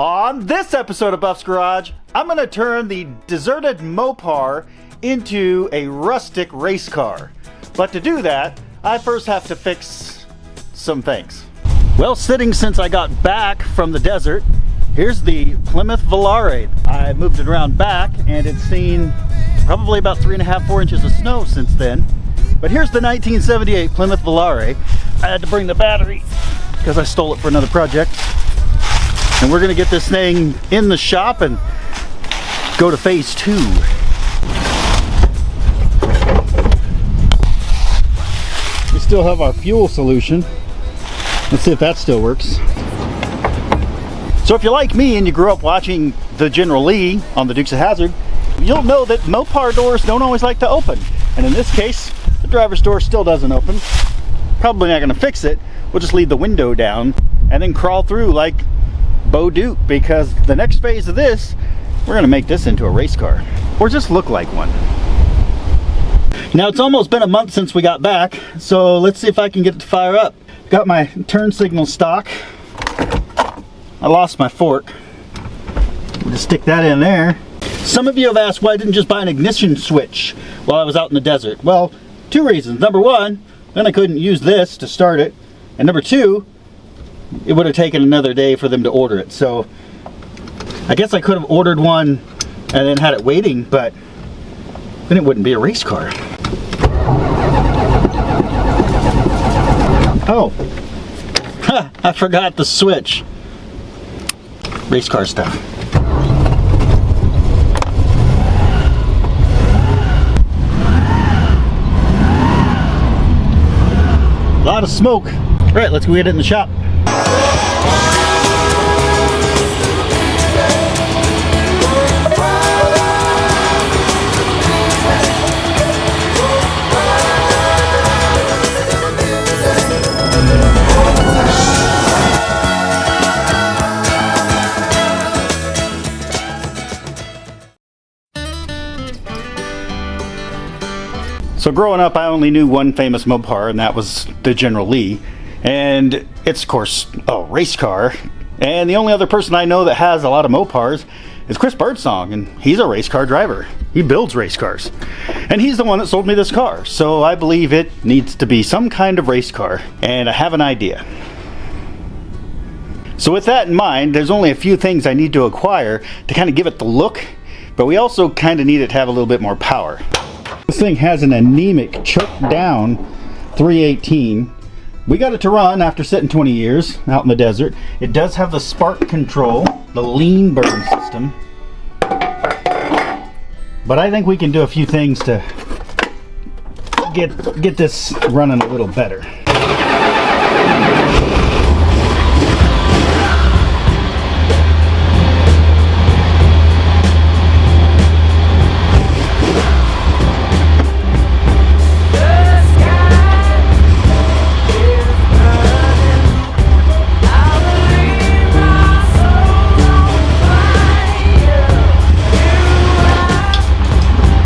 On this episode of Buff's Garage, I'm going to turn the deserted Mopar into a rustic race car. But to do that, I first have to fix some things. Well, sitting since I got back from the desert, here's the Plymouth Volare. I moved it around back and it's seen probably about 3.5, 4 inches of snow since then. But here's the 1978 Plymouth Volare. I had to bring the battery because I stole it for another project. And we're gonna get this thing in the shop and go to phase 2. We still have our fuel solution. Let's see if that still works. So if you're like me and you grew up watching the General Lee on the Dukes of Hazzard, you'll know that Mopar doors don't always like to open. And in this case, the driver's door still doesn't open. Probably not gonna fix it. We'll just leave the window down and then crawl through like Bo Duke, because the next phase of this, we're gonna make this into a race car, or just look like one. Now it's almost been a month since we got back, so let's see if I can get it to fire up. Got my turn signal stock. I lost my fork. We'll just stick that in there. Some of you have asked why I didn't just buy an ignition switch while I was out in the desert. Well, 2 reasons. Number 1, then I couldn't use this to start it, and number 2, it would have taken another day for them to order it. So I guess I could have ordered one and then had it waiting, but then it wouldn't be a race car. Oh, I forgot the switch. Race car stuff. A lot of smoke. All right, let's go get it in the shop. So growing up, I only knew one famous Mopar, and that was the General Lee. And it's, of course, a race car. And the only other person I know that has a lot of Mopars is Chris Birdsong, and he's a race car driver. He builds race cars. And he's the one that sold me this car. So I believe it needs to be some kind of race car. And I have an idea. So with that in mind, there's only a few things I need to acquire to kind of give it the look. But we also kind of need it to have a little bit more power. This thing has an anemic, choked down 318. We got it to run after sitting 20 years out in the desert. It does have the spark control, the lean burn system. But I think we can do a few things to get this running a little better.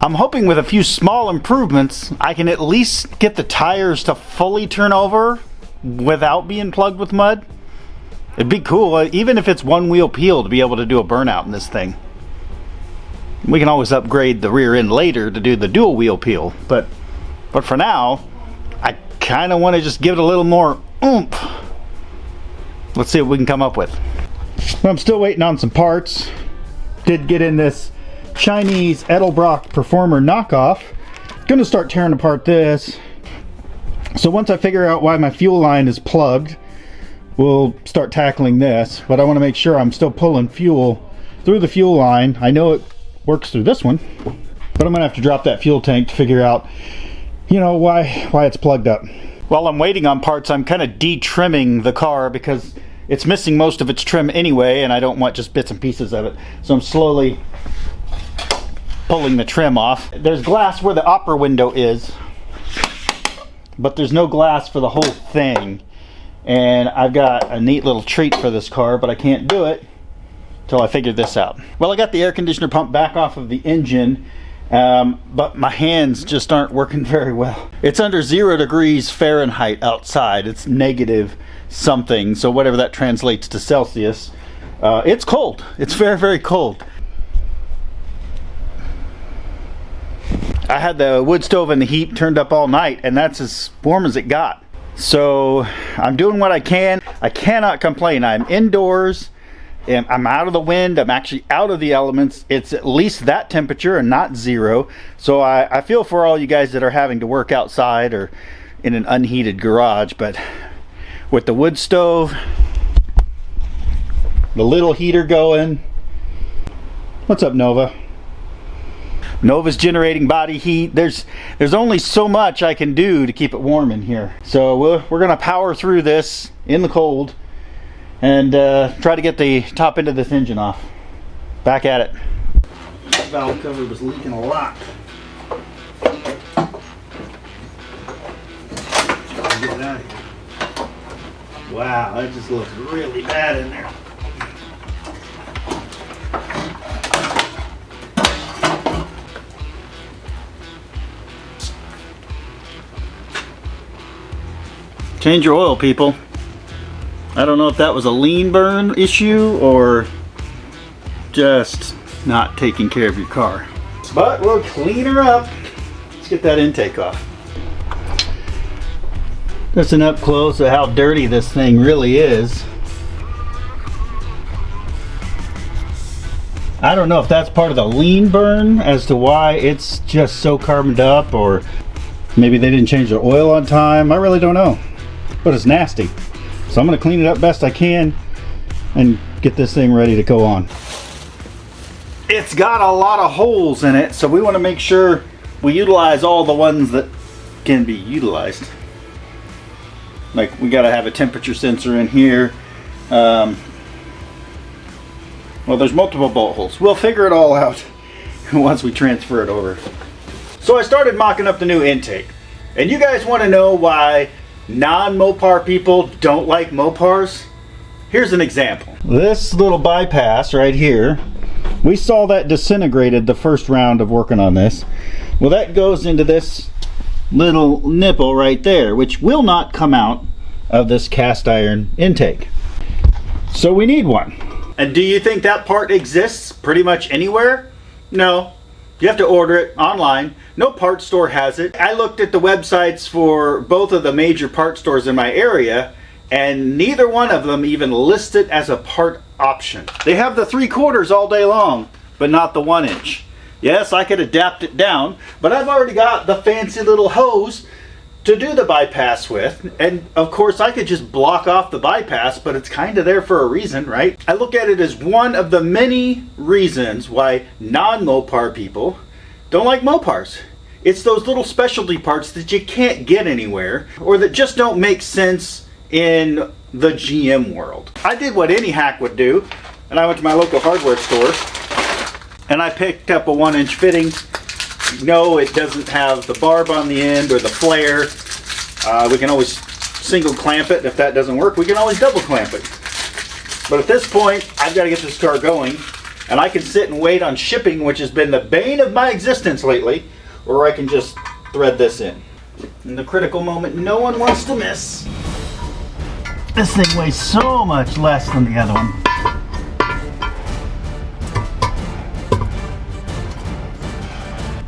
I'm hoping with a few small improvements, I can at least get the tires to fully turn over without being plugged with mud. It'd be cool, even if it's one wheel peel, to be able to do a burnout in this thing. We can always upgrade the rear end later to do the dual wheel peel, but for now, I kind of want to just give it a little more oomph. Let's see what we can come up with. Well, I'm still waiting on some parts. Did get in this Chinese Edelbrock Performer knockoff. Gonna start tearing apart this. So once I figure out why my fuel line is plugged, we'll start tackling this. But I want to make sure I'm still pulling fuel through the fuel line. I know it works through this one, but I'm gonna have to drop that fuel tank to figure out, you know, why it's plugged up. While I'm waiting on parts, I'm kind of de-trimming the car because it's missing most of its trim anyway, and I don't want just bits and pieces of it. So I'm slowly pulling the trim off. There's glass where the opera window is, but there's no glass for the whole thing. And I've got a neat little treat for this car, but I can't do it until I figure this out. Well, I got the air conditioner pump back off of the engine, but my hands just aren't working very well. It's under 0 degrees Fahrenheit outside. It's negative something, so whatever that translates to Celsius. It's cold. It's very, very cold. I had the wood stove and the heat turned up all night, and that's as warm as it got. So I'm doing what I can. I cannot complain. I'm indoors and I'm out of the wind. I'm actually out of the elements. It's at least that temperature and not zero. So I feel for all you guys that are having to work outside or in an unheated garage, but with the wood stove, the little heater going. What's up, Nova? Nova's generating body heat. There's only so much I can do to keep it warm in here. So we're gonna power through this in the cold and try to get the top end of this engine off. Back at it. That valve cover was leaking a lot. Get it out of here. Wow, that just looks really bad in there. Change your oil, people. I don't know if that was a lean burn issue or just not taking care of your car. But we'll clean her up. Let's get that intake off. Just an up close of how dirty this thing really is. I don't know if that's part of the lean burn as to why it's just so carboned up, or maybe they didn't change their oil on time. I really don't know. But it's nasty. So I'm going to clean it up best I can and get this thing ready to go on. It's got a lot of holes in it, so we want to make sure we utilize all the ones that can be utilized. Like, we got to have a temperature sensor in here. Well, there's multiple bolt holes. We'll figure it all out once we transfer it over. So I started mocking up the new intake. And you guys want to know why non-Mopar people don't like Mopars? Here's an example. This little bypass right here, we saw that disintegrated the first round of working on this. Well, that goes into this little nipple right there, which will not come out of this cast iron intake. So we need one. And do you think that part exists pretty much anywhere? No. You have to order it online. No part store has it. I looked at the websites for both of the major part stores in my area, and neither one of them even list it as a part option. They have the 3/4 all day long, but not the 1-inch. Yes, I could adapt it down, but I've already got the fancy little hose to do the bypass with, and of course I could just block off the bypass, but it's kind of there for a reason, right? I look at it as one of the many reasons why non-Mopar people don't like Mopars. It's those little specialty parts that you can't get anywhere, or that just don't make sense in the GM world. I did what any hack would do, and I went to my local hardware store and I picked up a 1-inch fitting. No, it doesn't have the barb on the end or the flare. We can always single clamp it. If that doesn't work, we can always double clamp it. But at this point, I've got to get this car going, and I can sit and wait on shipping, which has been the bane of my existence lately, or I can just thread this in. In the critical moment no one wants to miss. This thing weighs so much less than the other one.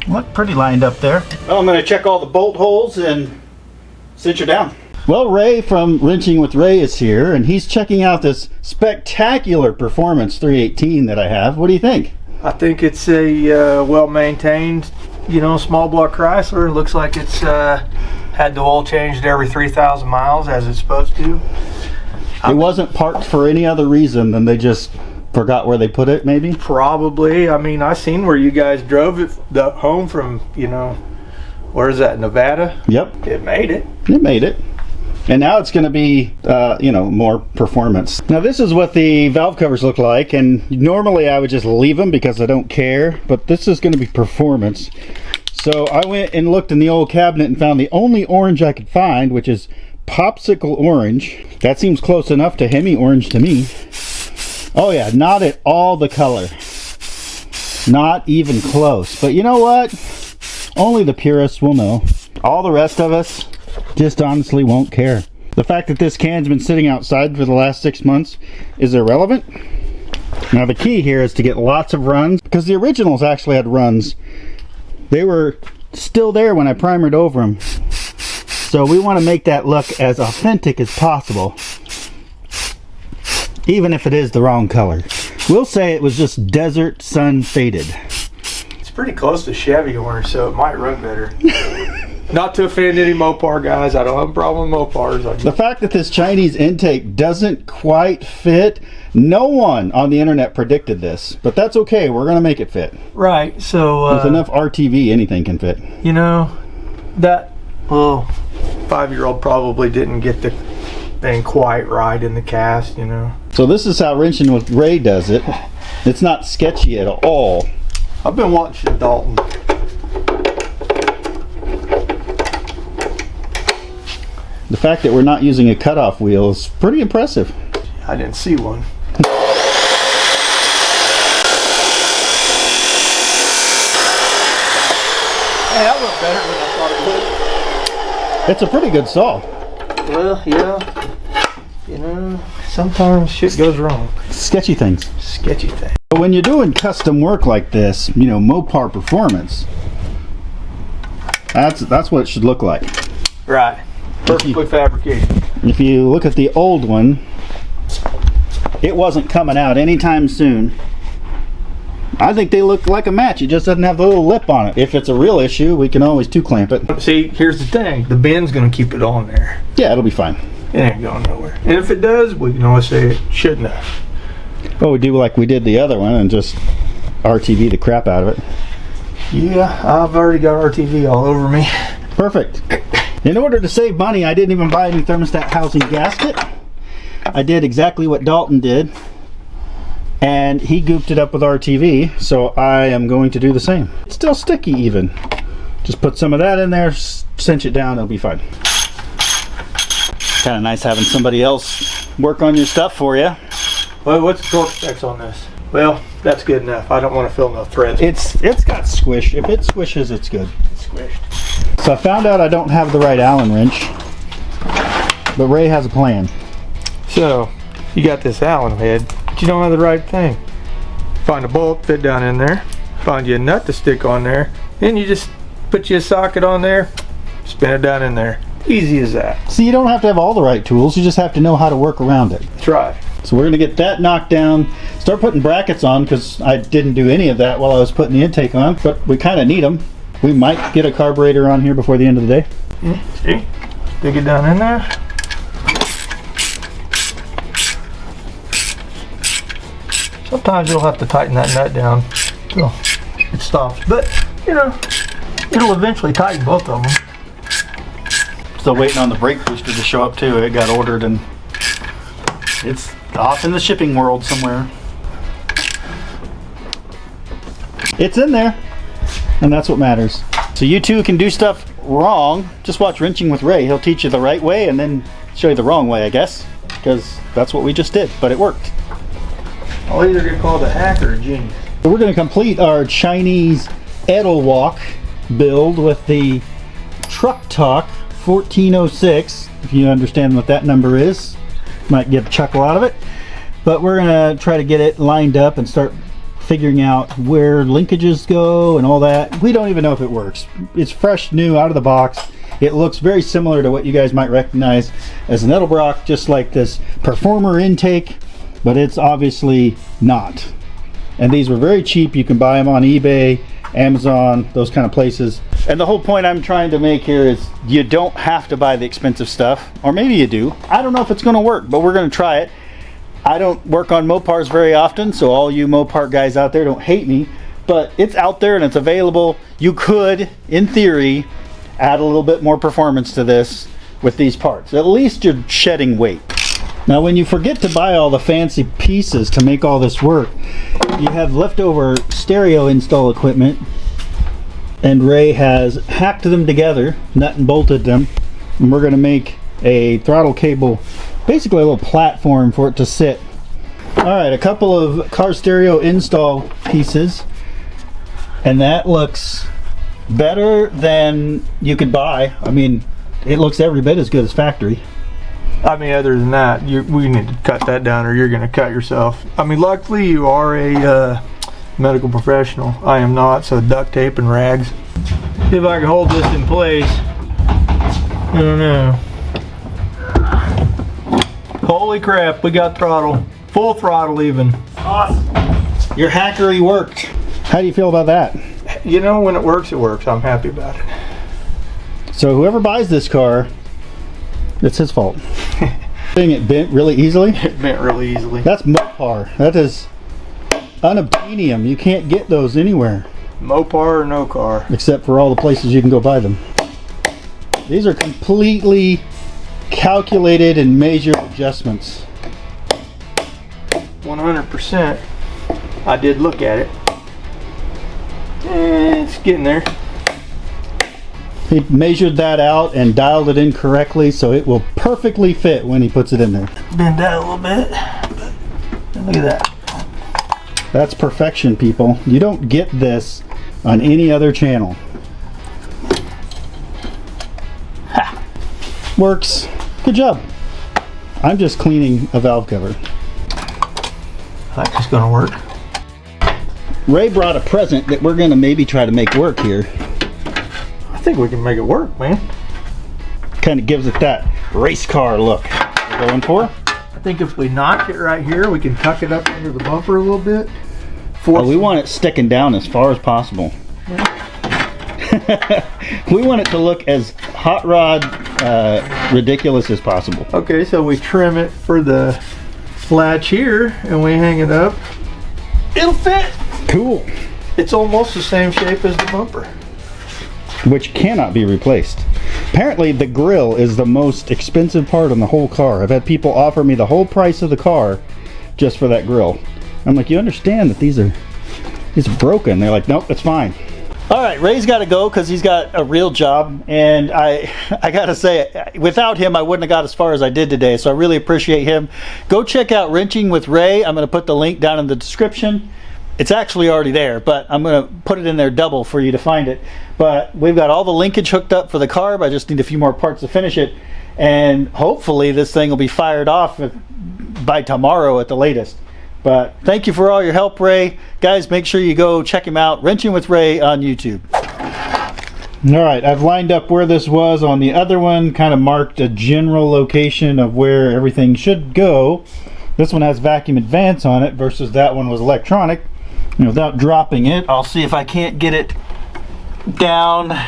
Look pretty lined up there. Well, I'm going to check all the bolt holes and cinch her down. Well, Ray from Wrenching with Ray is here, and he's checking out this spectacular Performance 318 that I have. What do you think? I think it's a well-maintained, small block Chrysler. It looks like it's had the oil changed every 3,000 miles as it's supposed to. It wasn't parked for any other reason than they just forgot where they put it, maybe? Probably. I mean, I seen where you guys drove it home from, where is that, Nevada? Yep. It made it. It made it. And now it's going to be, more performance. Now this is what the valve covers look like, and normally I would just leave them because I don't care, but this is going to be performance. So I went and looked in the old cabinet and found the only orange I could find, which is popsicle orange. That seems close enough to Hemi orange to me. Oh yeah, not at all the color. Not even close. But you know what? Only the purists will know. All the rest of us just honestly won't care. The fact that this can's been sitting outside for the last 6 months is irrelevant. Now the key here is to get lots of runs, because the originals actually had runs. They were still there when I primered over them. So we want to make that look as authentic as possible, even if it is the wrong color. We'll say it was just desert sun faded. It's pretty close to Chevy orange, so it might run better. Not to offend any Mopar guys, I don't have a problem with Mopars. The fact that this Chinese intake doesn't quite fit, no one on the internet predicted this, but that's okay, we're gonna make it fit. Right, so with enough RTV, anything can fit. You know, that little 5-year-old probably didn't get the thing quite right in the cast, you know. So this is how Wrenching with Ray does it. It's not sketchy at all. I've been watching Dalton. The fact that we're not using a cutoff wheel is pretty impressive. I didn't see one. Hey, that went better than I thought it would. It's a pretty good saw. Well, yeah. You know, sometimes shit goes wrong. Sketchy things. Sketchy thing. But when you're doing custom work like this, you know, Mopar performance, that's what it should look like. Right. Perfectly fabricated. If you look at the old one, it wasn't coming out anytime soon. I think they look like a match. It just doesn't have the little lip on it. If it's a real issue, we can always two-clamp it. See, here's the thing. The bin's going to keep it on there. Yeah, it'll be fine. It ain't going nowhere. And if it does, we can always say it shouldn't have. Well, we do like we did the other one and just RTV the crap out of it. Yeah, I've already got RTV all over me. Perfect. In order to save money, I didn't even buy a new thermostat housing gasket. I did exactly what Dalton did, and he gooped it up with RTV, so I am going to do the same. It's still sticky even. Just put some of that in there, cinch it down, it'll be fine. Kind of nice having somebody else work on your stuff for you. Well, what's the torque specs on this? Well, that's good enough. I don't want to fill no threads. It's got squish. If it squishes, it's good. It's squished. So I found out I don't have the right Allen wrench, but Ray has a plan. So, you got this Allen head, but you don't have the right thing. Find a bolt, fit down in there. Find you a nut to stick on there. Then you just put you a socket on there, spin it down in there. Easy as that. See, you don't have to have all the right tools. You just have to know how to work around it. That's right. So we're going to get that knocked down. Start putting brackets on, because I didn't do any of that while I was putting the intake on, but we kind of need them. We might get a carburetor on here before the end of the day. See? Dig it down in there. Sometimes you'll have to tighten that nut down till it stops. But, you know, it'll eventually tighten both of them. Still waiting on the brake booster to show up too. It got ordered and it's off in the shipping world somewhere. It's in there, and that's what matters. So you two can do stuff wrong. Just watch Wrenching with Ray. He'll teach you the right way and then show you the wrong way, I guess, because that's what we just did, but it worked. I'll either get called a hack or a genius. So we're going to complete our Chinese Edelwalk build with the Truck Talk 1406. If you understand what that number is, might get a chuckle out of it. But we're going to try to get it lined up and start figuring out where linkages go and all that. We don't even know if it works. It's fresh, new, out of the box. It looks very similar to what you guys might recognize as an Edelbrock, just like this Performer intake, but it's obviously not. And these were very cheap. You can buy them on eBay, Amazon, those kind of places. And the whole point I'm trying to make here is you don't have to buy the expensive stuff, or maybe you do. I don't know if it's going to work, but we're going to try it. I don't work on Mopars very often, so all you Mopar guys out there don't hate me, but it's out there and it's available. You could, in theory, add a little bit more performance to this with these parts. At least you're shedding weight. Now when you forget to buy all the fancy pieces to make all this work, you have leftover stereo install equipment, and Ray has hacked them together, nut and bolted them, and we're going to make a throttle cable, basically a little platform for it to sit. Alright, a couple of car stereo install pieces, and that looks better than you could buy. I mean, it looks every bit as good as factory. I mean, other than that, we need to cut that down or you're going to cut yourself. I mean, luckily you are a medical professional. I am not, so duct tape and rags. See if I can hold this in place. I don't know. Holy crap, we got throttle. Full throttle even. Awesome. Your hackery worked. How do you feel about that? You know, when it works, it works. I'm happy about it. So whoever buys this car, it's his fault. Thing it bent really easily. It bent really easily. That's Mopar. That is unobtainium. You can't get those anywhere. Mopar or no car. Except for all the places you can go buy them. These are completely calculated and measured adjustments. 100%. I did look at it. It's getting there. He measured that out and dialed it in correctly so it will perfectly fit when he puts it in there. Bend that a little bit. Look at that. That's perfection, people. You don't get this on any other channel. Ha. Works. Good job. I'm just cleaning a valve cover. I think it's gonna work. Ray brought a present that we're gonna maybe try to make work here. I think we can make it work, man. Kind of gives it that race car look. We're going for? I think if we notch it right here, we can tuck it up under the bumper a little bit. Oh, we want it sticking down as far as possible. We want it to look as hot rod ridiculous as possible. Okay, so we trim it for the latch here and we hang it up. It'll fit. Cool. It's almost the same shape as the bumper. Which cannot be replaced. Apparently the grill is the most expensive part on the whole car. I've had people offer me the whole price of the car just for that grill. I'm like, you understand that these are broken. They're like, nope, it's fine. All right, Ray's got to go because he's got a real job, and I gotta say, without him I wouldn't have got as far as I did today, so I really appreciate him. Go check out Wrenching with Ray. I'm going to put the link down in the description. It's actually already there, but I'm going to put it in there double for you to find it. But we've got all the linkage hooked up for the carb. I just need a few more parts to finish it, and hopefully this thing will be fired off by tomorrow at the latest. But thank you for all your help, Ray. Guys, make sure you go check him out, Wrenching with Ray on YouTube. All right, I've lined up where this was on the other one, kind of marked a general location of where everything should go. This one has vacuum advance on it versus that one was electronic. And without dropping it, I'll see if I can't get it down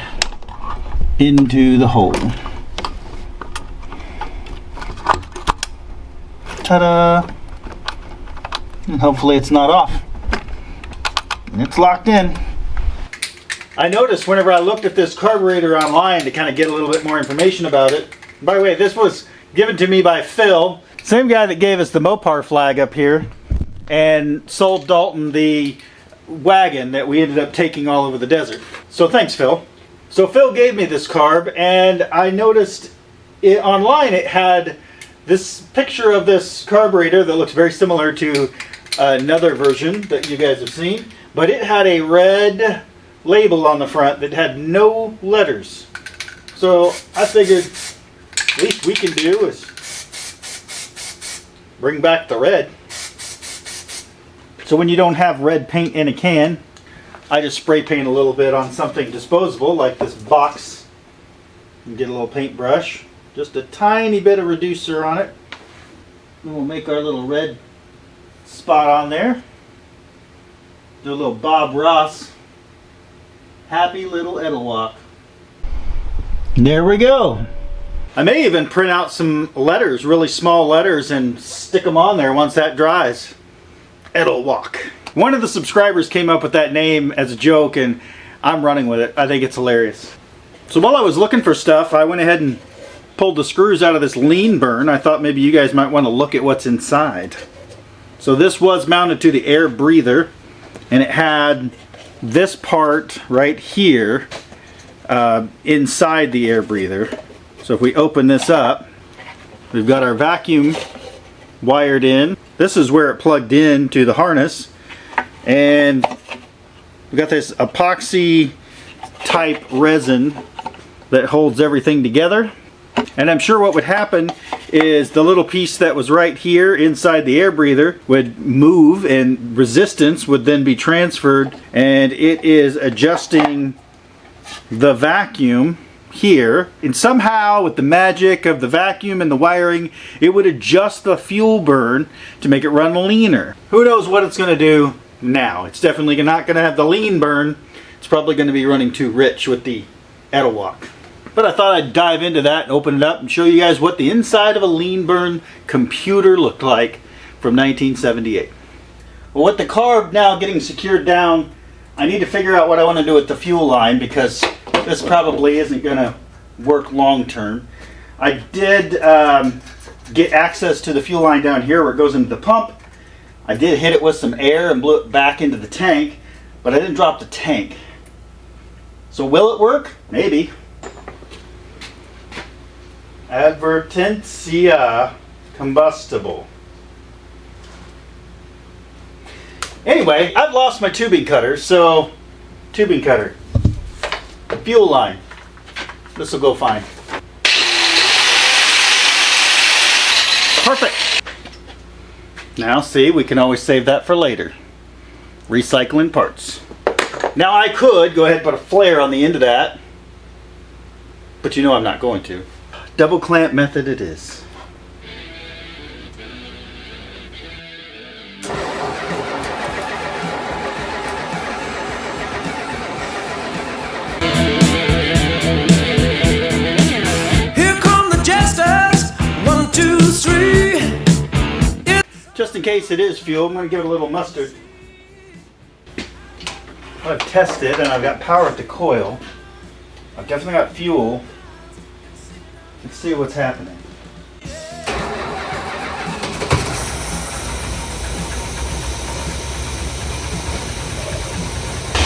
into the hole. Ta-da! And hopefully it's not off. And it's locked in. I noticed whenever I looked at this carburetor online to kind of get a little bit more information about it. By the way, this was given to me by Phil, same guy that gave us the Mopar flag up here and sold Dalton the wagon that we ended up taking all over the desert. So thanks, Phil. So Phil gave me this carb, and I noticed it online. It had this picture of this carburetor that looks very similar to another version that you guys have seen, but it had a red label on the front that had no letters. So I figured least we can do is bring back the red. So when you don't have red paint in a can, I just spray paint a little bit on something disposable like this box and get a little paintbrush, just a tiny bit of reducer on it, and we'll make our little red spot on there. Do a little Bob Ross happy little Edelwalk. There we go. I may even print out some letters, really small letters, and stick them on there once that dries. Edelwalk. One of the subscribers came up with that name as a joke, and I'm running with it. I think it's hilarious. So while I was looking for stuff, I went ahead and pulled the screws out of this lean burn. I thought maybe you guys might want to look at what's inside. So this was mounted to the air breather, and it had this part right here inside the air breather. So if we open this up, we've got our vacuum wired in. This is where it plugged in to the harness, and we've got this epoxy type resin that holds everything together. And I'm sure what would happen is the little piece that was right here inside the air breather would move, and resistance would then be transferred, and it is adjusting the vacuum here, and somehow with the magic of the vacuum and the wiring, it would adjust the fuel burn to make it run leaner. Who knows what it's going to do now. It's definitely not going to have the lean burn. It's probably going to be running too rich with the Edelwalk. But I thought I'd dive into that and open it up and show you guys what the inside of a lean burn computer looked like from 1978. Well, with the carb now getting secured down, I need to figure out what I want to do with the fuel line, because this probably isn't going to work long term. I did get access to the fuel line down here where it goes into the pump. I did hit it with some air and blew it back into the tank, but I didn't drop the tank. So will it work? Maybe. Advertencia combustible. Anyway, I've lost my tubing cutter, so tubing cutter. Fuel line. This will go fine. Perfect. Now see, we can always save that for later. Recycling parts. Now I could go ahead and put a flare on the end of that, but you know I'm not going to. Double clamp method it is. Just in case it is fuel, I'm going to give it a little mustard. I've tested and I've got power at the coil. I've definitely got fuel. Let's see what's happening.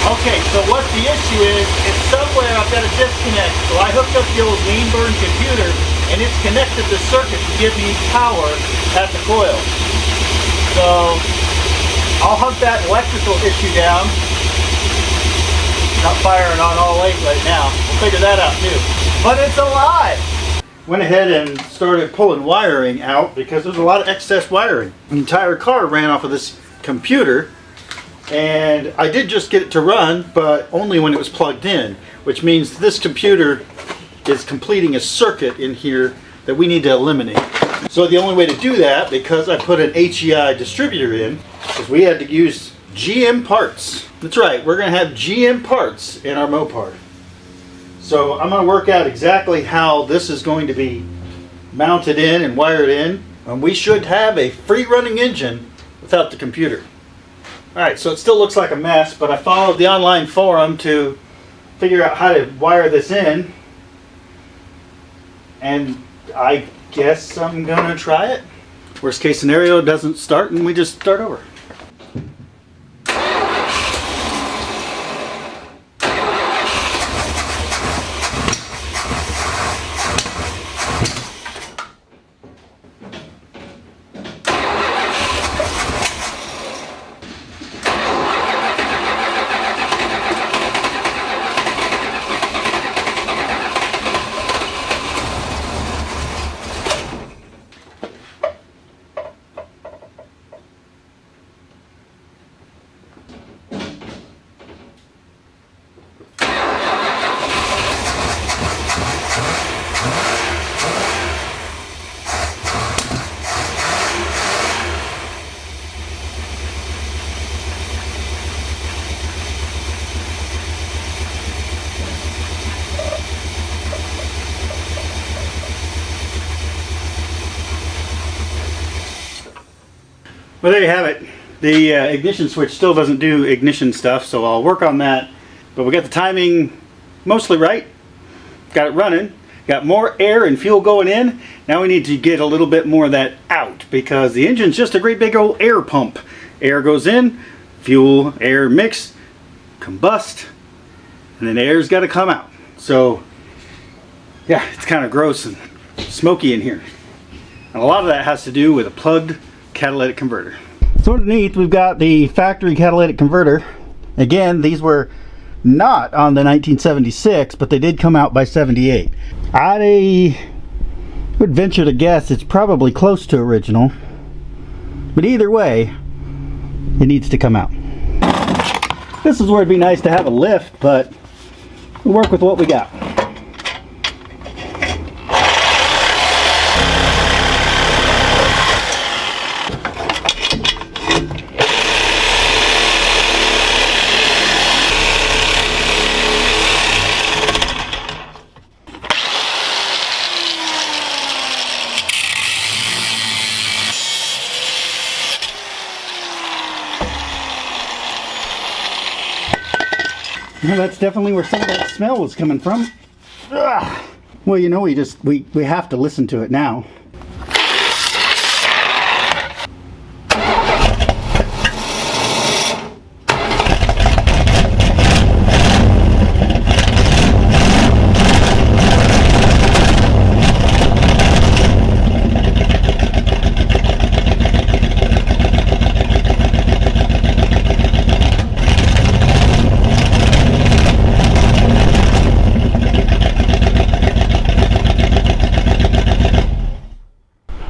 Okay, so what the issue is somewhere I've got a disconnect. So I hooked up the old lean burn computer and it's connected the circuit to give me power at the coil. So I'll hunt that electrical issue down. Not firing on all 8 right now. We'll figure that out too. But it's alive! Went ahead and started pulling wiring out because there's a lot of excess wiring. The entire car ran off of this computer, and I did just get it to run, but only when it was plugged in, which means this computer is completing a circuit in here that we need to eliminate. So the only way to do that, because I put an HEI distributor in, is we had to use GM parts. That's right, we're going to have GM parts in our Mopar. So I'm going to work out exactly how this is going to be mounted in and wired in, and we should have a free running engine without the computer. Alright, so it still looks like a mess, but I followed the online forum to figure out how to wire this in, and I guess I'm gonna try it. Worst case scenario, it doesn't start and we just start over. Well, there you have it. The ignition switch still doesn't do ignition stuff, so I'll work on that. But we got the timing mostly right. Got it running. Got more air and fuel going in. Now we need to get a little bit more of that out, because the engine's just a great big old air pump. Air goes in, fuel, air mix, combust, and then air's got to come out. So, yeah, it's kind of gross and smoky in here. And a lot of that has to do with a plugged catalytic converter. So underneath we've got the factory catalytic converter. Again, these were not on the 1976, but they did come out by 78. It Would venture to guess it's probably close to original. But either way, it needs to come out. This is where it'd be nice to have a lift, but we'll work with what we got. Well, that's definitely where some of that smell was coming from. Ugh. Well, you know, we have to listen to it now.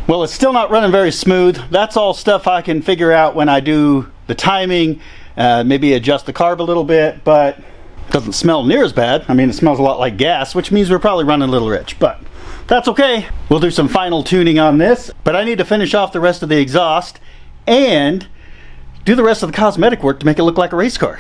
Well, it's still not running very smooth. That's all stuff I can figure out when I do the timing, maybe adjust the carb a little bit, but it doesn't smell near as bad. I mean, it smells a lot like gas, which means we're probably running a little rich, but that's okay. We'll do some final tuning on this, but I need to finish off the rest of the exhaust and do the rest of the cosmetic work to make it look like a race car.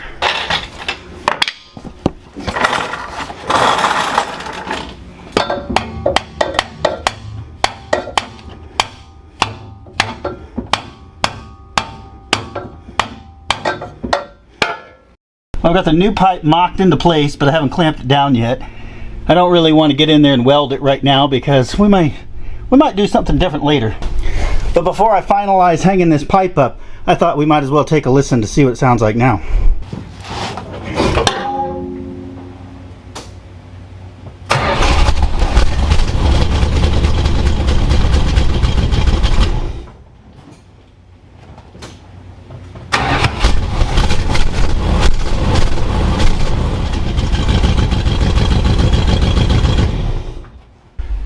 I've got the new pipe mocked into place, but I haven't clamped it down yet. I don't really want to get in there and weld it right now because we might do something different later. But before I finalize hanging this pipe up, I thought we might as well take a listen to see what it sounds like now.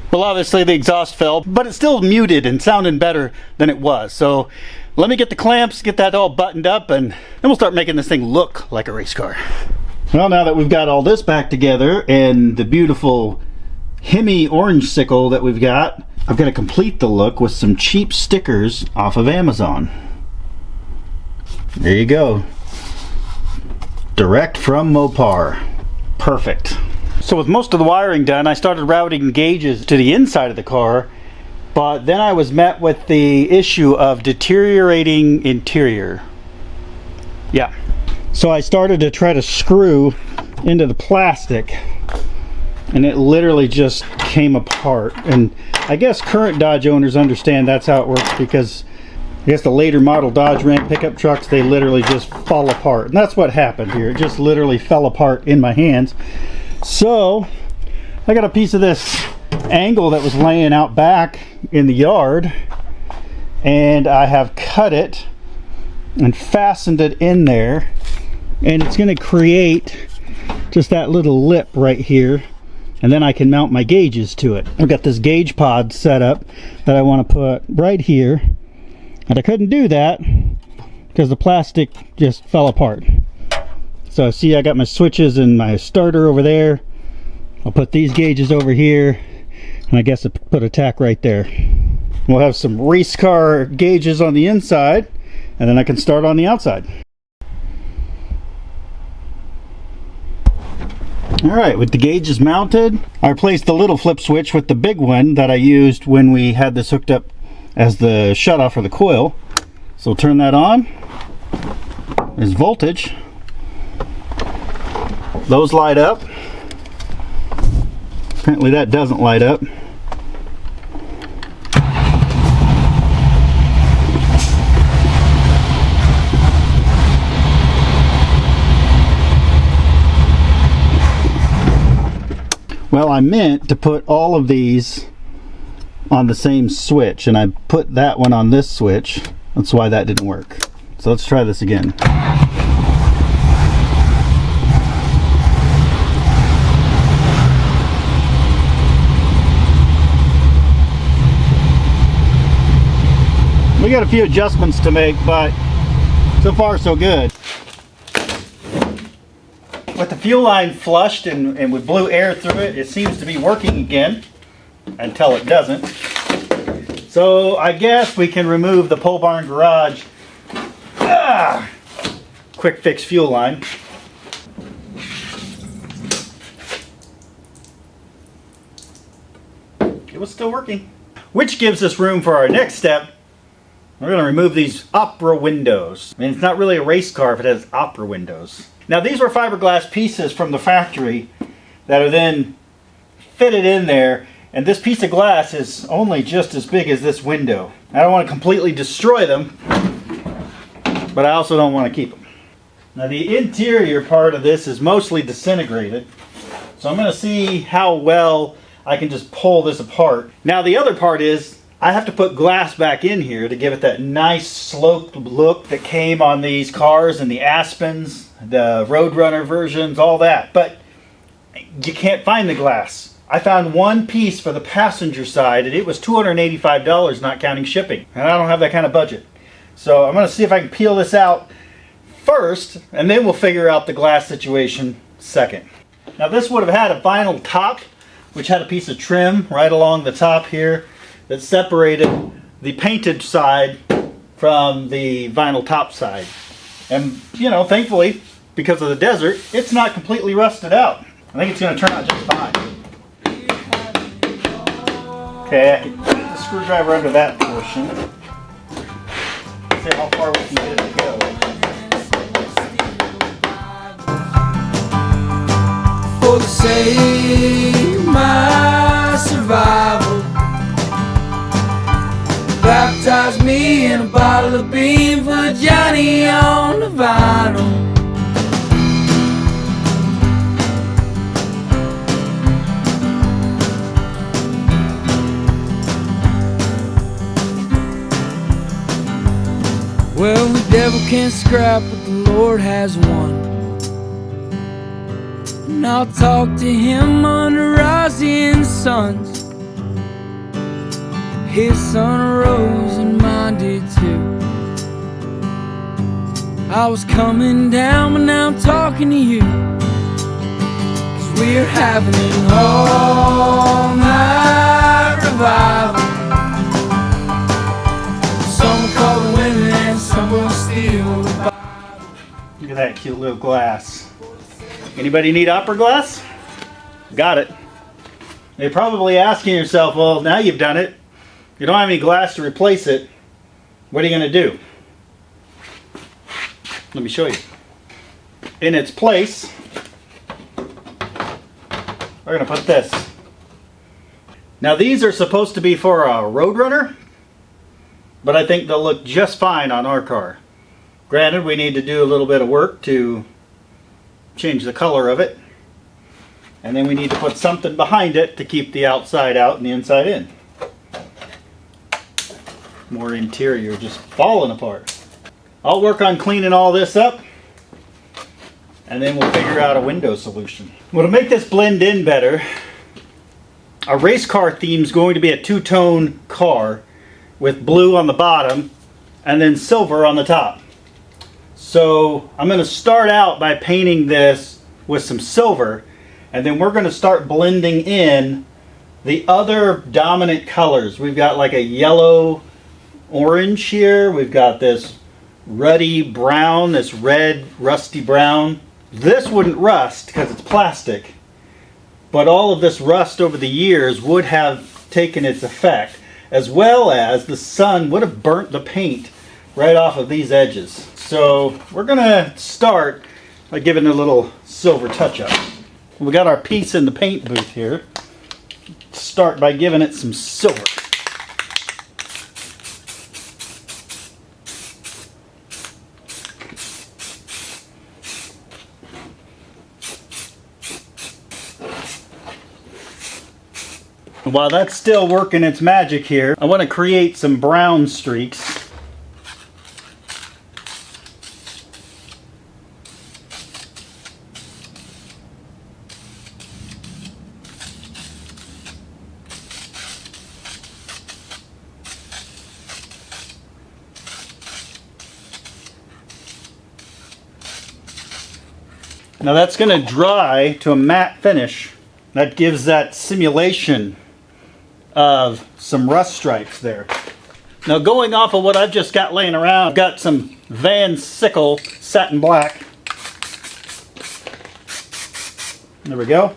Well, obviously the exhaust fell, but it's still muted and sounding better than it was. So let me get the clamps, get that all buttoned up, and then we'll start making this thing look like a race car. Well, now that we've got all this back together and the beautiful Hemi orange sickle that we've got, I've got to complete the look with some cheap stickers off of Amazon. There you go. Direct from Mopar. Perfect. So with most of the wiring done, I started routing gauges to the inside of the car, but then I was met with the issue of deteriorating interior. Yeah. So I started to try to screw into the plastic, and it literally just came apart. And I guess current Dodge owners understand that's how it works, because I guess the later model Dodge Ram pickup trucks, they literally just fall apart. And that's what happened here. It just literally fell apart in my hands. So I got a piece of this angle that was laying out back in the yard, and I have cut it and fastened it in there, and it's going to create just that little lip right here, and then I can mount my gauges to it. I've got this gauge pod set up that I want to put right here, and I couldn't do that because the plastic just fell apart. So see, I got my switches and my starter over there. I'll put these gauges over here, and I guess I put a tack right there. We'll have some race car gauges on the inside, and then I can start on the outside. Alright, with the gauges mounted, I replaced the little flip switch with the big one that I used when we had this hooked up as the shutoff for the coil. So turn that on. There's voltage. Those light up. Apparently that doesn't light up. Well, I meant to put all of these on the same switch, and I put that one on this switch. That's why that didn't work. So let's try this again. We got a few adjustments to make, but so far so good. With the fuel line flushed and with blue air through it, it seems to be working again until it doesn't. So I guess we can remove the pole barn garage quick fix fuel line. It was still working. Which gives us room for our next step. We're going to remove these opera windows. I mean, it's not really a race car if it has opera windows. Now these were fiberglass pieces from the factory that are then fitted in there, and this piece of glass is only just as big as this window. I don't want to completely destroy them, but I also don't want to keep them. Now the interior part of this is mostly disintegrated, so I'm going to see how well I can just pull this apart. Now the other part is I have to put glass back in here to give it that nice sloped look that came on these cars and the Aspens, the Roadrunner versions, all that. But you can't find the glass. I found one piece for the passenger side and it was $285, not counting shipping. And I don't have that kind of budget. So I'm going to see if I can peel this out first, and then we'll figure out the glass situation second. Now this would have had a vinyl top, which had a piece of trim right along the top here that separated the painted side from the vinyl top side. And, you know, thankfully, because of the desert, it's not completely rusted out. I think it's going to turn out just fine. Okay, I can put the screwdriver under that portion. See how far we can get it to go. For the sake of my survival, baptize me in a bottle of bean for Johnny on the vinyl. Well, the devil can't scrap what the Lord has won, and I'll talk to him under rising suns. His sun arose and mine did too. I was coming down, but now I'm talking to you, 'cause we're having an all-night revival. Some will call the women and some will steal the Bible. Look at that cute little glass. Anybody need opera glass? Got it. You're probably asking yourself, well, now you've done it. You don't have any glass to replace it. What are you going to do? Let me show you. In its place, we're going to put this. Now these are supposed to be for a Roadrunner, but I think they'll look just fine on our car. Granted, we need to do a little bit of work to change the color of it, and then we need to put something behind it to keep the outside out and the inside in. More interior just falling apart. I'll work on cleaning all this up, and then we'll figure out a window solution. Well, to make this blend in better, our race car theme is going to be a two-tone car with blue on the bottom and then silver on the top. So I'm going to start out by painting this with some silver, and then we're going to start blending in the other dominant colors. We've got like a yellow orange here. We've got this ruddy brown, this red rusty brown. This wouldn't rust because it's plastic, but all of this rust over the years would have taken its effect, as well as the sun would have burnt the paint right off of these edges. So we're going to start by giving it a little silver touch-up. We got our piece in the paint booth here. Start by giving it some silver. While that's still working its magic here, I want to create some brown streaks. Now that's going to dry to a matte finish. That gives that simulation of some rust stripes there. Now going off of what I've just got laying around, I've got some Van Sickle satin black. There we go.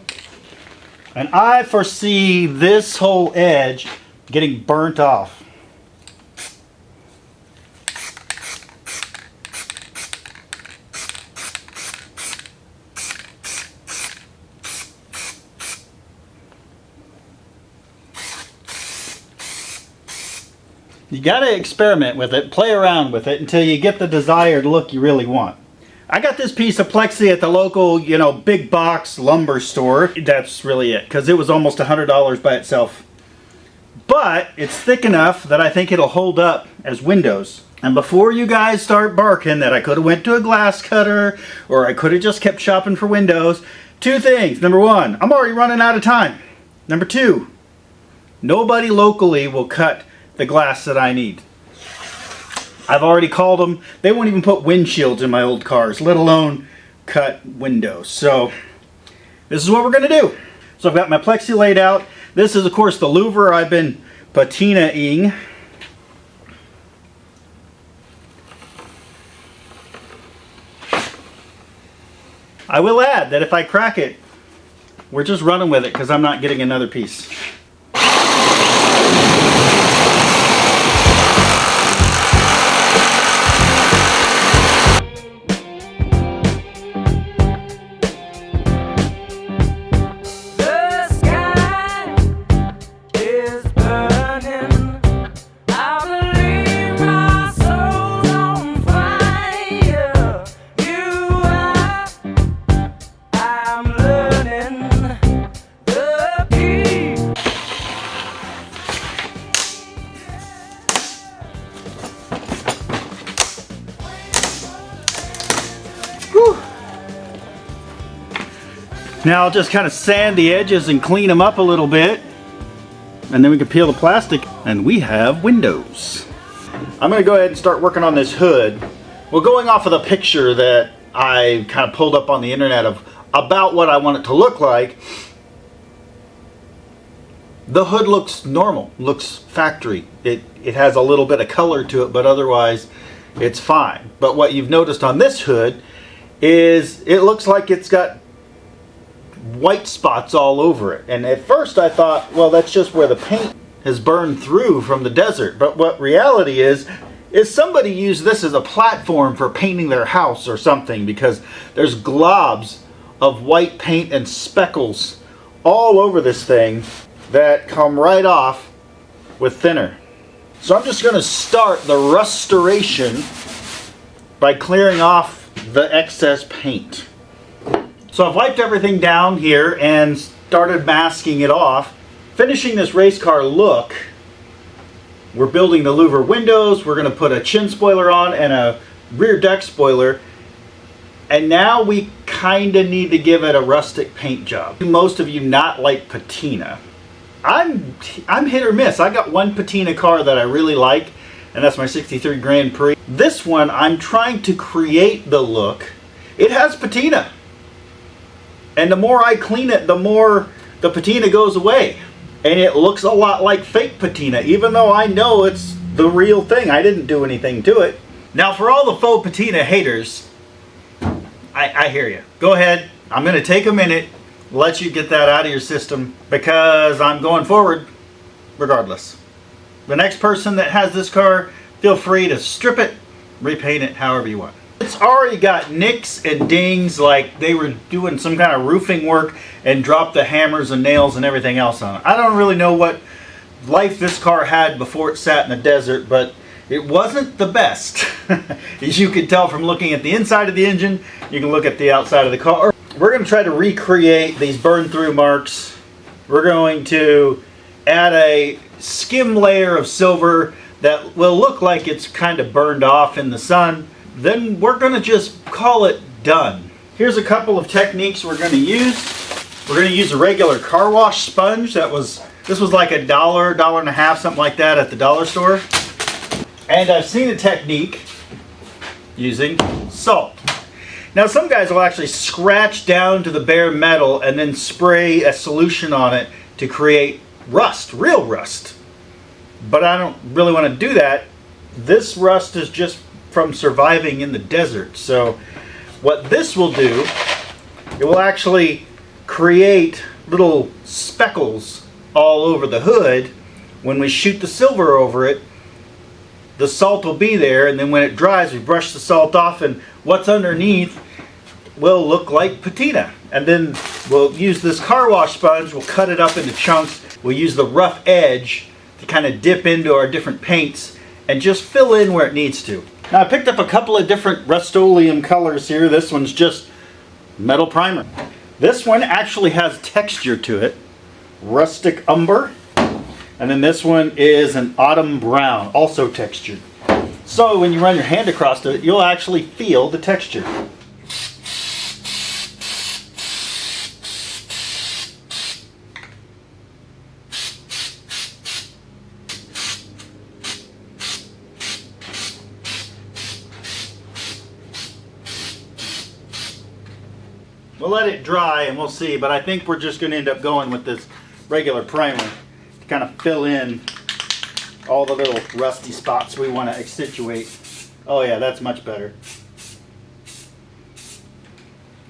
And I foresee this whole edge getting burnt off. You gotta experiment with it, play around with it until you get the desired look you really want. I got this piece of plexi at the local, big box lumber store. That's really it, because it was almost $100 by itself. But it's thick enough that I think it'll hold up as windows. And before you guys start barking that I could have went to a glass cutter or I could have just kept shopping for windows, two things. Number one, I'm already running out of time. Number two, nobody locally will cut the glass that I need. I've already called them. They won't even put windshields in my old cars, let alone cut windows. So this is what we're going to do. So I've got my plexi laid out. This is, of course, the louver I've been patinaing. I will add that if I crack it, we're just running with it because I'm not getting another piece. Now I'll just kind of sand the edges and clean them up a little bit, and then we can peel the plastic and we have windows. I'm going to go ahead and start working on this hood. Well, going off of the picture that I kind of pulled up on the internet of about what I want it to look like, the hood looks normal, looks factory. It has a little bit of color to it, but otherwise it's fine. But what you've noticed on this hood is it looks like it's got white spots all over it. And at first I thought, well, that's just where the paint has burned through from the desert. But what reality is somebody used this as a platform for painting their house or something, because there's globs of white paint and speckles all over this thing that come right off with thinner. So I'm just going to start the restoration by clearing off the excess paint. So I've wiped everything down here and started masking it off. Finishing this race car look, we're building the louver windows, we're going to put a chin spoiler on and a rear deck spoiler, and now we kind of need to give it a rustic paint job. Most of you not like patina. I'm hit or miss. I got one patina car that I really like, and that's my 63 Grand Prix. This one, I'm trying to create the look. It has patina. And the more I clean it, the more the patina goes away. And it looks a lot like fake patina, even though I know it's the real thing. I didn't do anything to it. Now for all the faux patina haters, I hear you. Go ahead. I'm going to take a minute, let you get that out of your system, because I'm going forward regardless. The next person that has this car, feel free to strip it, repaint it however you want. It's already got nicks and dings like they were doing some kind of roofing work and dropped the hammers and nails and everything else on it. I don't really know what life this car had before it sat in the desert, but it wasn't the best. As you can tell from looking at the inside of the engine, you can look at the outside of the car. We're going to try to recreate these burn through marks. We're going to add a skim layer of silver that will look like it's kind of burned off in the sun. Then we're going to just call it done. Here's a couple of techniques we're going to use. We're going to use a regular car wash sponge. This was like $1, $1.50, something like that at the dollar store. And I've seen a technique using salt. Now some guys will actually scratch down to the bare metal and then spray a solution on it to create rust, real rust. But I don't really want to do that. This rust is just from surviving in the desert. So what this will do, it will actually create little speckles all over the hood. When we shoot the silver over it, the salt will be there, and then when it dries, we brush the salt off, and what's underneath will look like patina. And then we'll use this car wash sponge, we'll cut it up into chunks, we'll use the rough edge to kind of dip into our different paints and just fill in where it needs to. Now I picked up a couple of different Rust-Oleum colors here. This one's just metal primer. This one actually has texture to it, rustic umber. And then this one is an autumn brown, also textured. So when you run your hand across it, you'll actually feel the texture. We'll let it dry and we'll see, but I think we're just going to end up going with this regular primer. Kind of fill in all the little rusty spots we want to accentuate. Oh yeah, that's much better.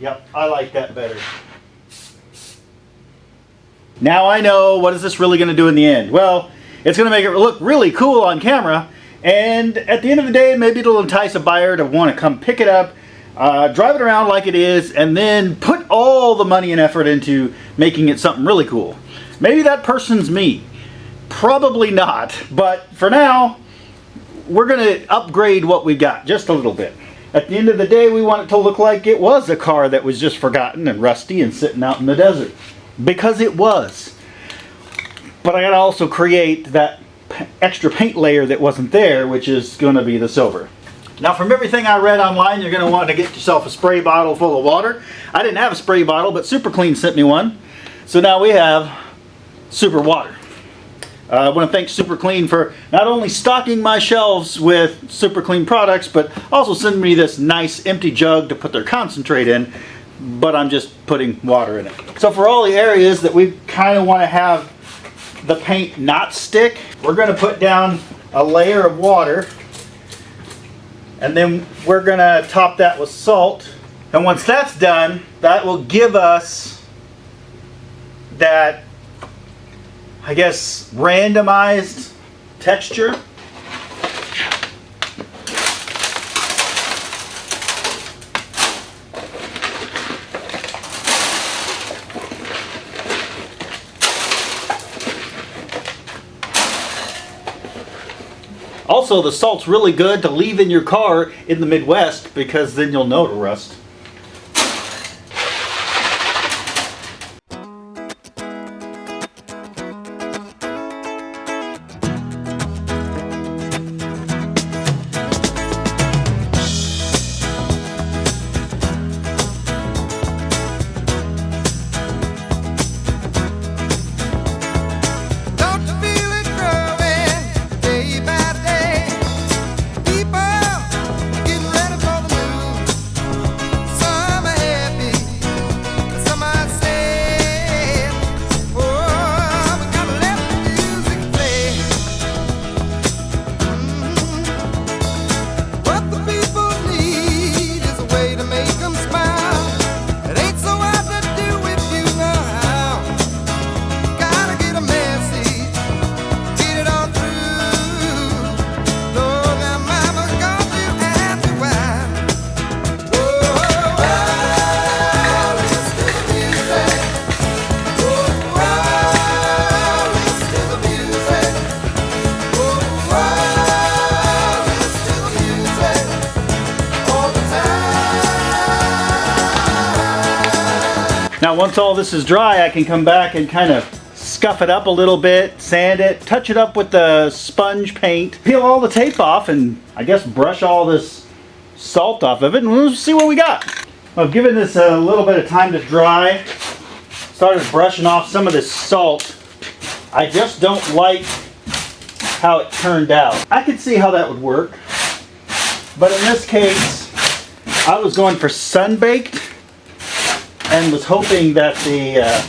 Yep, I like that better. Now I know, what is this really going to do in the end? Well, it's going to make it look really cool on camera, and at the end of the day, maybe it'll entice a buyer to want to come pick it up, drive it around like it is, and then put all the money and effort into making it something really cool. Maybe that person's me. Probably not, but for now, we're going to upgrade what we got just a little bit. At the end of the day, we want it to look like it was a car that was just forgotten and rusty and sitting out in the desert. Because it was. But I got to also create that extra paint layer that wasn't there, which is going to be the silver. Now from everything I read online, you're going to want to get yourself a spray bottle full of water. I didn't have a spray bottle, but Super Clean sent me one. So now we have super water. I want to thank Super Clean for not only stocking my shelves with Super Clean products, but also sending me this nice empty jug to put their concentrate in, but I'm just putting water in it. So for all the areas that we kind of want to have the paint not stick, we're going to put down a layer of water, and then we're going to top that with salt. And once that's done, that will give us that, I guess, randomized texture. Also, the salt's really good to leave in your car in the Midwest, because then you'll know to rust. Now once all this is dry, I can come back and kind of scuff it up a little bit, sand it, touch it up with the sponge paint, peel all the tape off, and I guess brush all this salt off of it, and we'll see what we got. I've given this a little bit of time to dry. Started brushing off some of this salt. I just don't like how it turned out. I could see how that would work, but in this case, I was going for sun-baked and was hoping that the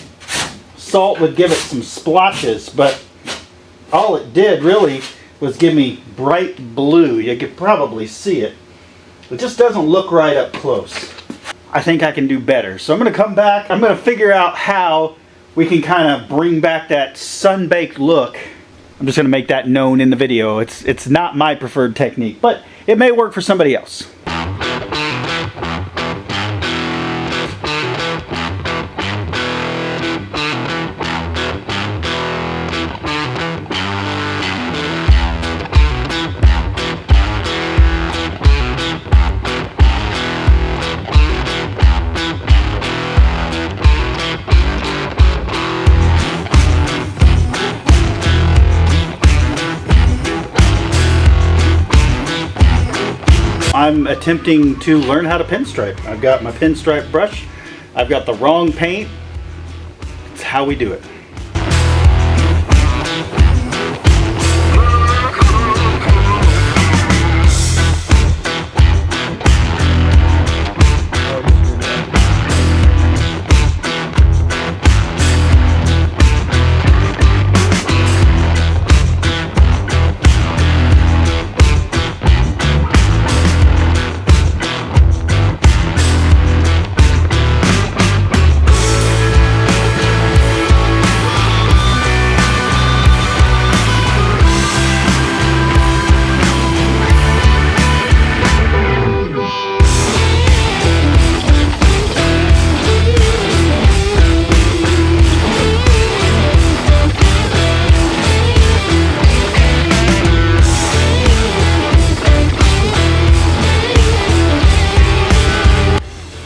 salt would give it some splotches, but all it did really was give me bright blue. You could probably see it. It just doesn't look right up close. I think I can do better. So I'm going to come back. I'm going to figure out how we can kind of bring back that sun-baked look. I'm just going to make that known in the video. It's not my preferred technique, but it may work for somebody else. I'm attempting to learn how to pinstripe. I've got my pinstripe brush. I've got the wrong paint. It's how we do it.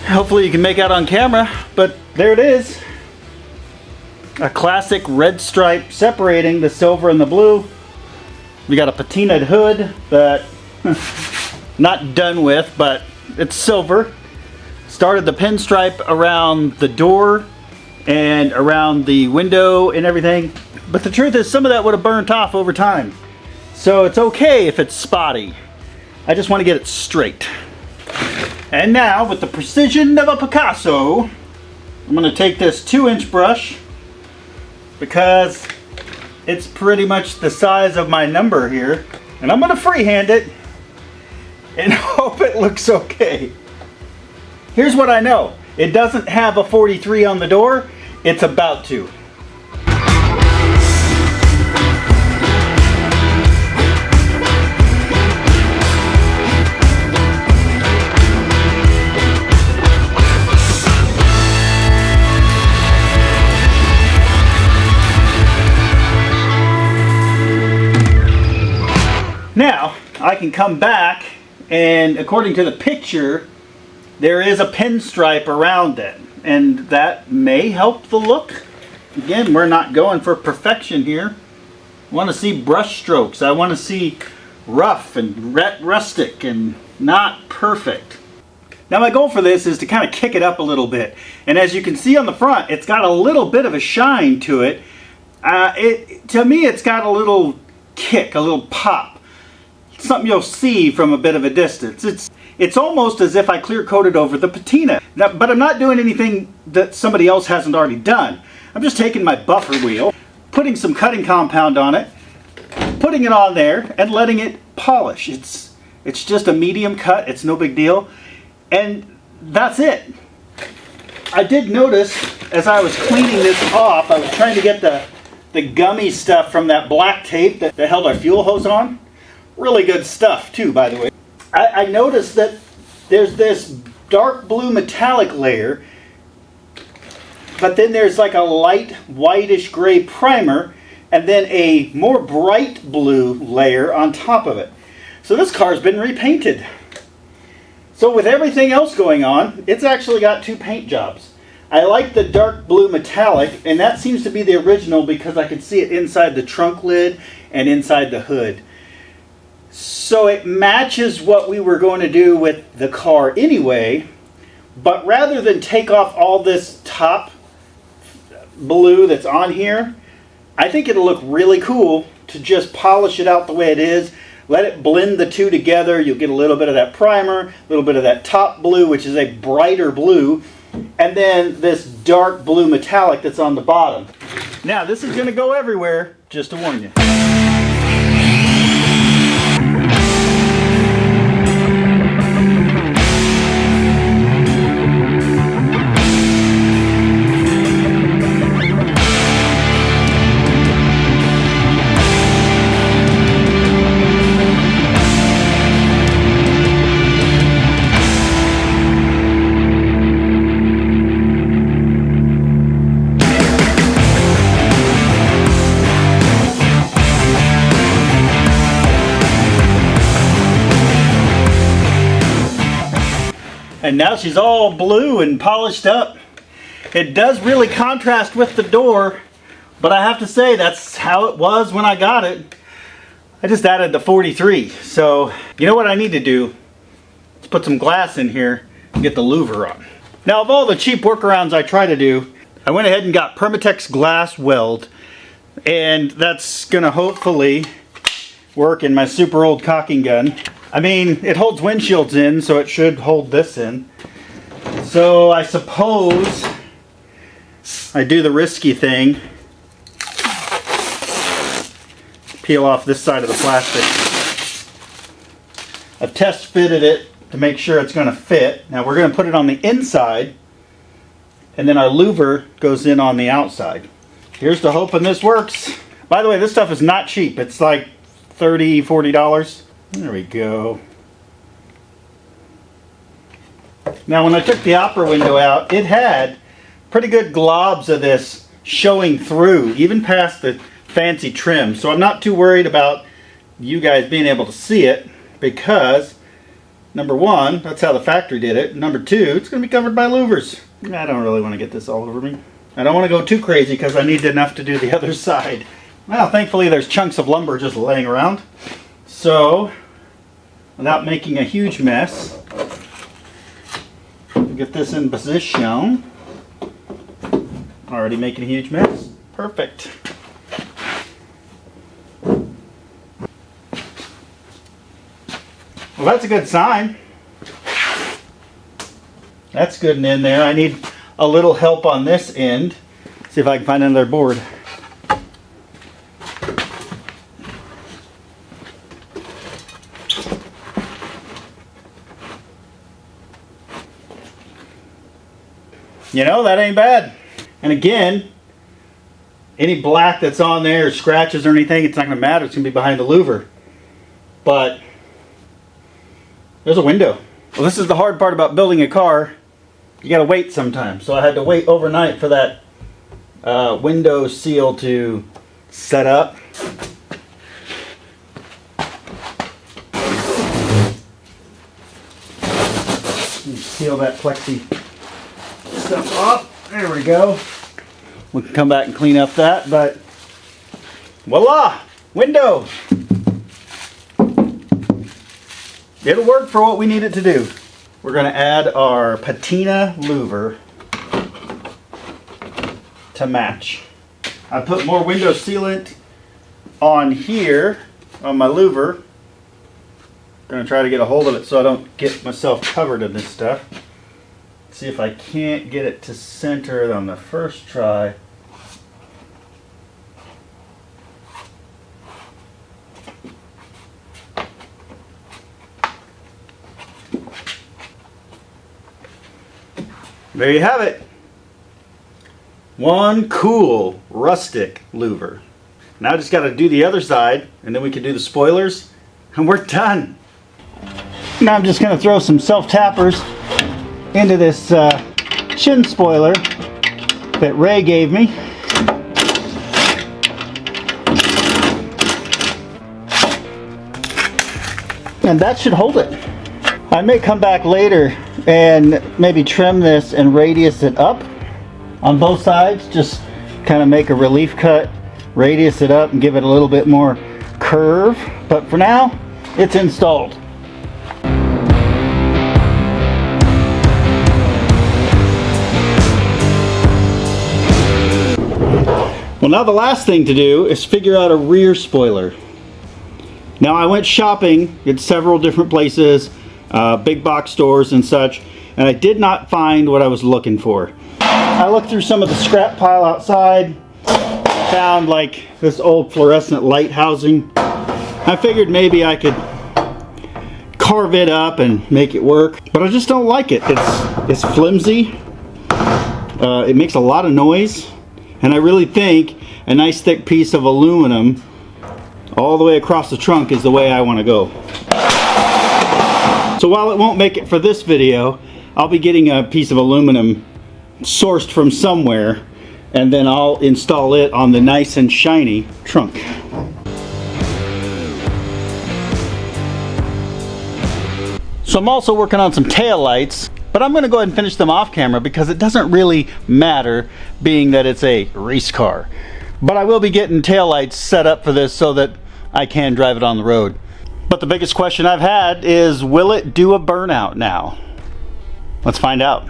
Hopefully you can make out on camera, but there it is. A classic red stripe separating the silver and the blue. We got a patinaed hood that not done with, but it's silver. Started the pinstripe around the door and around the window and everything. But the truth is some of that would have burnt off over time. So it's okay if it's spotty. I just want to get it straight. And now, with the precision of a Picasso, I'm going to take this 2-inch brush because it's pretty much the size of my number here. And I'm going to freehand it and hope it looks okay. Here's what I know. It doesn't have a 43 on the door. It's about to. Now, I can come back and according to the picture, there is a pinstripe around it. And that may help the look. Again, we're not going for perfection here. I want to see brush strokes. I want to see rough and rustic and not perfect. Now my goal for this is to kind of kick it up a little bit. And as you can see on the front, it's got a little bit of a shine to it. To me, it's got a little kick, a little pop. Something you'll see from a bit of a distance. It's almost as if I clear coated over the patina. Now, but I'm not doing anything that somebody else hasn't already done. I'm just taking my buffer wheel, putting some cutting compound on it, putting it on there, and letting it polish. It's just a medium cut. It's no big deal. And that's it. I did notice as I was cleaning this off, I was trying to get the gummy stuff from that black tape that held our fuel hose on. Really good stuff too, by the way. I noticed that there's this dark blue metallic layer, but then there's like a light whitish gray primer, and then a more bright blue layer on top of it. So this car's been repainted. So with everything else going on, it's actually got 2 paint jobs. I like the dark blue metallic, and that seems to be the original because I can see it inside the trunk lid and inside the hood. So it matches what we were going to do with the car anyway, but rather than take off all this top blue that's on here, I think it'll look really cool to just polish it out the way it is. Let it blend the two together. You'll get a little bit of that primer, a little bit of that top blue, which is a brighter blue, and then this dark blue metallic that's on the bottom. Now, this is going to go everywhere, just to warn you. And now she's all blue and polished up. It does really contrast with the door, but I have to say that's how it was when I got it. I just added the 43. So you know what I need to do? Let's put some glass in here and get the louver on. Now, of all the cheap workarounds I try to do, I went ahead and got Permatex glass weld, and that's gonna hopefully work in my super old caulking gun. I mean, it holds windshields in, so it should hold this in. So I suppose I do the risky thing. Peel off this side of the plastic. I've test fitted it to make sure it's going to fit. Now we're going to put it on the inside, and then our louver goes in on the outside. Here's to hoping this works. By the way, this stuff is not cheap. It's like $30, $40. There we go. Now, when I took the opera window out, it had pretty good globs of this showing through, even past the fancy trim. So I'm not too worried about you guys being able to see it, because number one, that's how the factory did it. Number two, it's going to be covered by louvers. I don't really want to get this all over me. I don't want to go too crazy because I need enough to do the other side. Well, thankfully there's chunks of lumber just laying around. So, without making a huge mess, get this in position. Already making a huge mess. Perfect. Well, that's a good sign. That's good and in there. I need a little help on this end. See if I can find another board. You know, that ain't bad. And again, any black that's on there, scratches or anything, it's not going to matter. It's going to be behind the louver. But there's a window. Well, this is the hard part about building a car. You got to wait sometimes. So I had to wait overnight for that window seal to set up. Seal that plexi stuff off. There we go. We can come back and clean up that, but voila! Window! It'll work for what we need it to do. We're going to add our patina louver to match. I put more window sealant on here, on my louver. Going to try to get a hold of it so I don't get myself covered in this stuff. See if I can't get it to center on the first try. There you have it. One cool rustic louver. Now I just got to do the other side, and then we can do the spoilers, and we're done. Now I'm just going to throw some self-tappers into this chin spoiler that Ray gave me. And that should hold it. I may come back later and maybe trim this and radius it up on both sides. Just kind of make a relief cut, radius it up and give it a little bit more curve. But for now, it's installed. Well, now the last thing to do is figure out a rear spoiler. Now I went shopping at several different places, big box stores and such, and I did not find what I was looking for. I looked through some of the scrap pile outside, found like this old fluorescent light housing. I figured maybe I could carve it up and make it work, but I just don't like it. It's flimsy. It makes a lot of noise, and I really think a nice thick piece of aluminum all the way across the trunk is the way I want to go. So while it won't make it for this video, I'll be getting a piece of aluminum sourced from somewhere, and then I'll install it on the nice and shiny trunk. So I'm also working on some tail lights, but I'm going to go ahead and finish them off camera because it doesn't really matter, being that it's a race car. But I will be getting tail lights set up for this so that I can drive it on the road. But the biggest question I've had is, will it do a burnout now? Let's find out.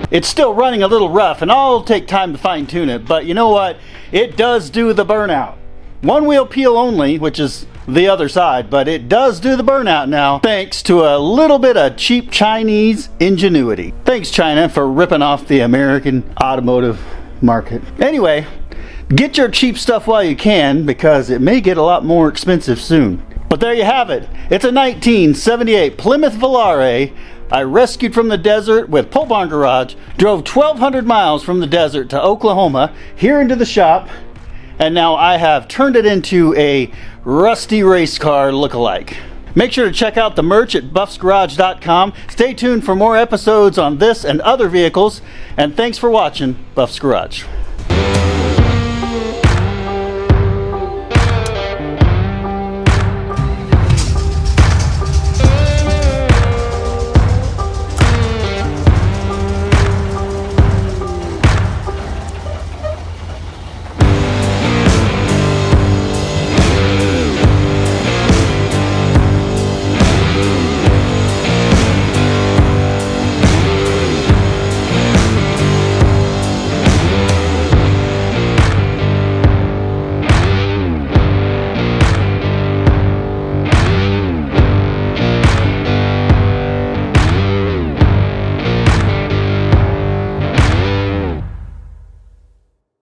It's still running a little rough, and I'll take time to fine tune it, but you know what? It does do the burnout. One wheel peel only, which is the other side, but it does do the burnout now, thanks to a little bit of cheap Chinese ingenuity. Thanks, China, for ripping off the American automotive market. Anyway, get your cheap stuff while you can, because it may get a lot more expensive soon. But there you have it. It's a 1978 Plymouth Volare I rescued from the desert with pole barn garage, drove 1,200 miles from the desert to Oklahoma, here into the shop, and now I have turned it into a rusty race car lookalike. Make sure to check out the merch at buffsgarage.com. Stay tuned for more episodes on this and other vehicles, and thanks for watching Buff's Garage.